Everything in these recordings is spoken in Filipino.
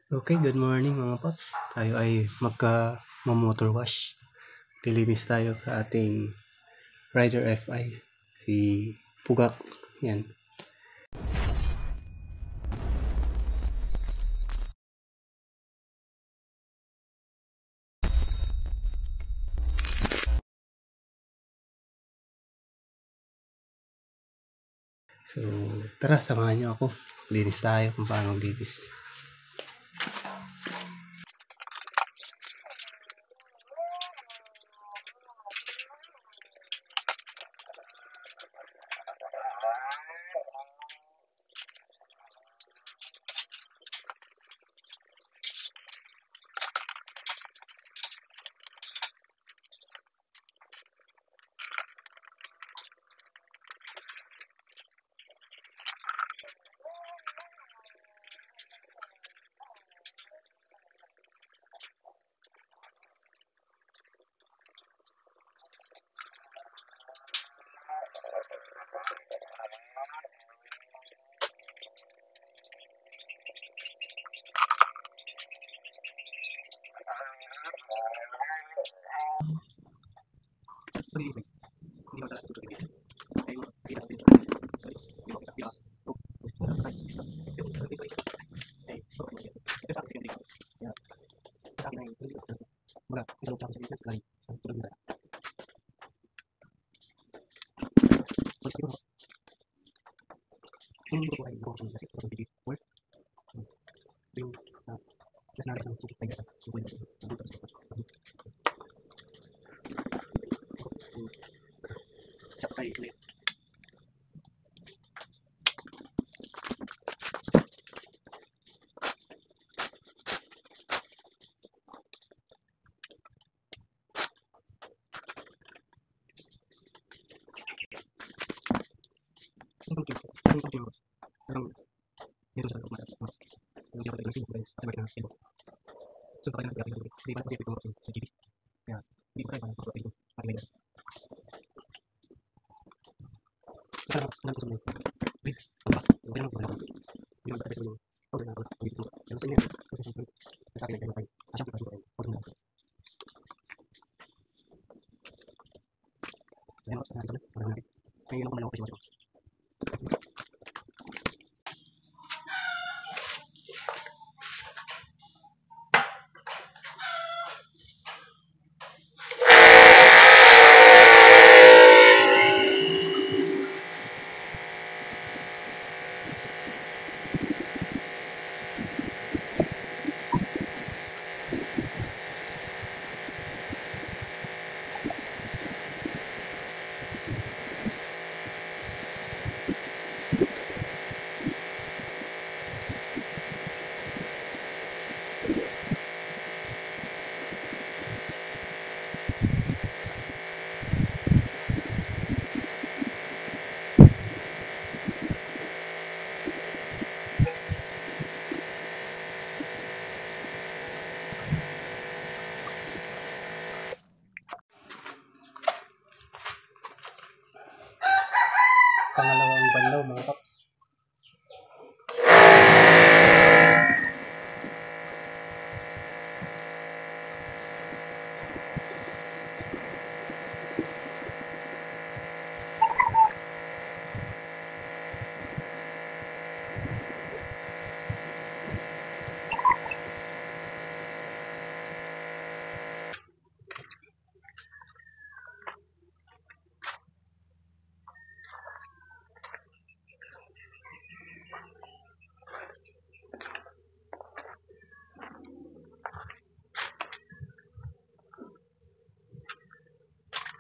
Okay, good morning mga paps. Tayo ay magka-motor wash. Lilinis tayo sa ating Rider FI. Si Pugak. Yan. So, tara, samahan nyo ako. Linis tayo kung paano linis. Pangalawang banlaw mga paps.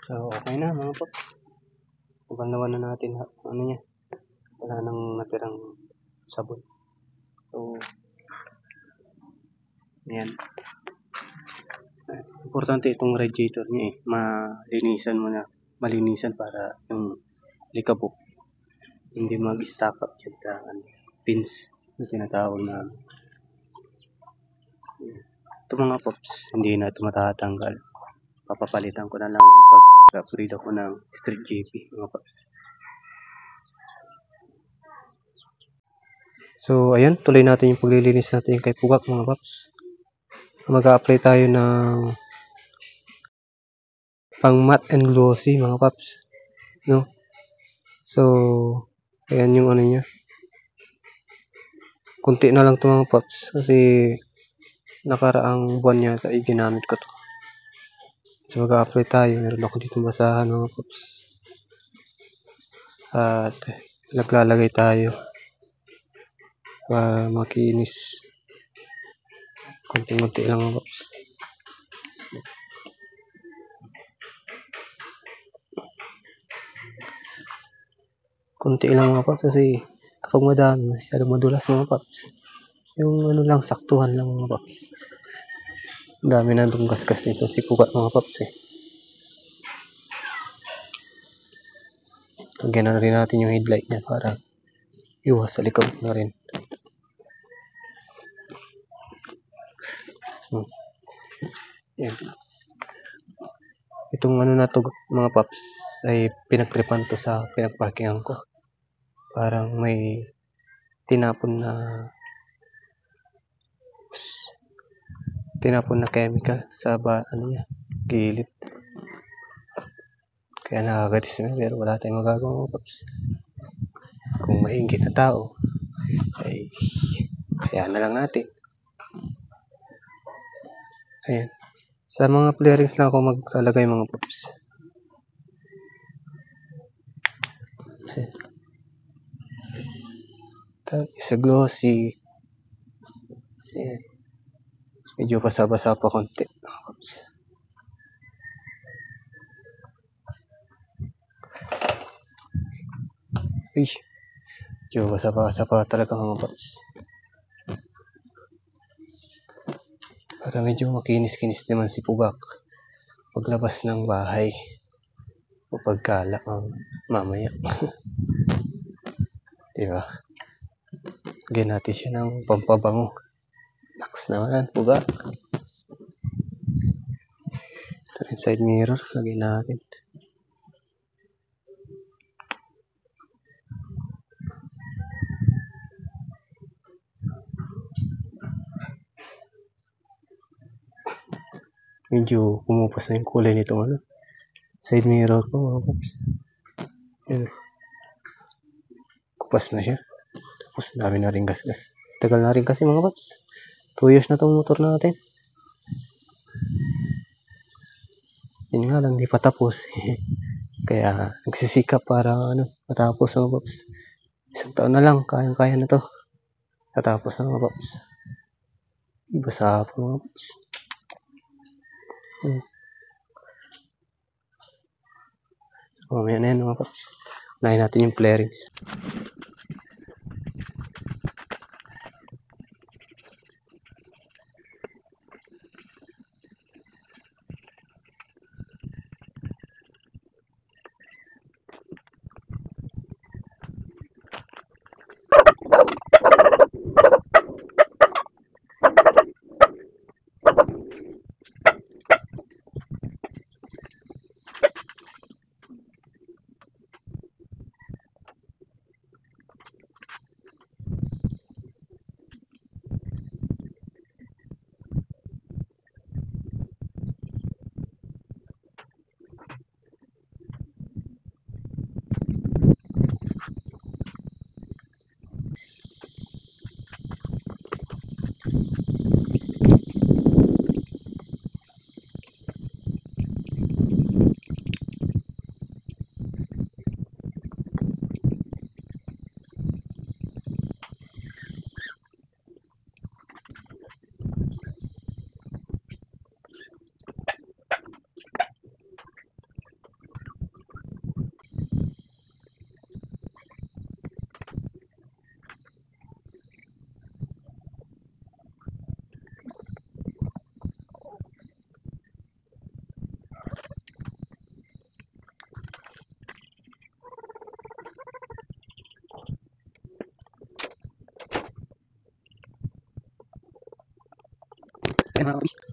So, okay na mga paps. Banlawan na natin ano niya. Wala nang natirang sabon. So, yan. Importante itong radiator niya malinisan para yung likabok hindi mag-stack up dyan sa pins na tinatawag na ito mga pops, hindi na ito matatanggal. Papapalitan ko na lang yun pag upgrade ako ng Street JP mga pops. So, ayan, tuloy natin yung paglilinis natin kay Pugak mga paps. Mag-a-apply tayo ng pang matte and glossy mga paps. No? So, ayan yung ano niya. Kunti na lang ito mga paps kasi nakaraang buwan yata ay ginamit ko to. So, mag-a-apply tayo. Meron ako dito basahan mga paps. At naglalagay tayo para makinis. Kunti-kunti lang mga paps. Kunti lang mga paps kasi kapag madami, masyadong madulas mga paps. Yung ano lang, saktuhan lang mga paps. Ang dami na itong gasgas nito si Pugat mga paps eh. Lagyan na rin natin yung headlight niya para iwas sa likod na rin. Yan. Itong ano na to mga paps ay pinagtripan to sa pinagparkingan ko. Parang may tinapon na chemical sa ano niya, gilid. Kaya nakakadismay pero wala tayong magagawa mga paps. Kung maingit na tao ay kaya na lang natin. Ayan. Sa mga flarings lang ako maglalagay mga paps. Sa glossy. Ayan. Medyo basa-basa pa konti mga paps. Uy. Medyo basa-basa pa talaga mga paps. Para medyo makinis-kinis naman si Pugak paglabas ng bahay o pagkala mamaya. Diba? Lagyan natin siya ng pampabango. Naks naman, Pugak. Ito rin side mirror. Lagyan natin. Medyo pumupas na yung kulay nitong ano. Side mirror ko mga paps. Ayan. Kupas na siya. Tapos dami na rin gasgas. Tagal na rin kasi mga paps. 2 years na tong motor natin. Yun nga lang, di pa tapos. Kaya nagsisikap para matapos mga paps. 1 taon na lang, kaya na to. Tatapos na mga paps. Basa pa mga paps. So, mamaya na yan mga paps. Unahin natin yung flarings.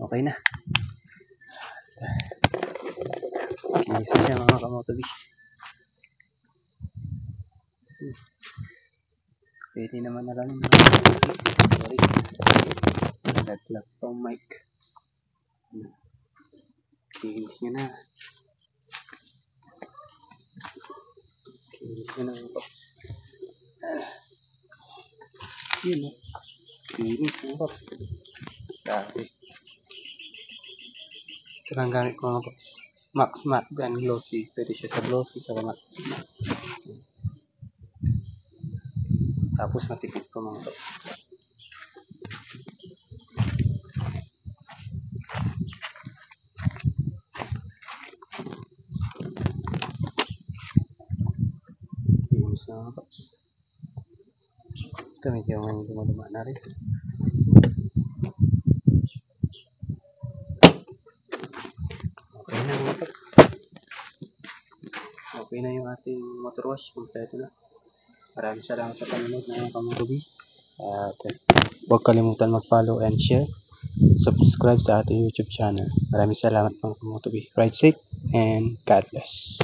Okay na. Kinisa siya mga kamotobi. pwede naman na lang. Sorry. Naglag pa ang mic. Kinis niya na. Kinis niya na mga paps. Yun o. Kinis mga paps. Grabe. Ito lang gamit ko mga paps. Max Matte and Glossy. Pwede siya sa glossy, sa matte. Tapos matipid ko mga paps. Kinis na mga paps. Ito medyo ngayon dumaduma na rin. Okay na mga paps. Okay na yung ating motor wash. Kompleto na. Maraming salamat sa panonood ng Kamotobi. At huwag kalimutan mag-follow and share. Subscribe sa ating YouTube channel. Maraming salamat mga Kamotobi. Ride safe and God bless.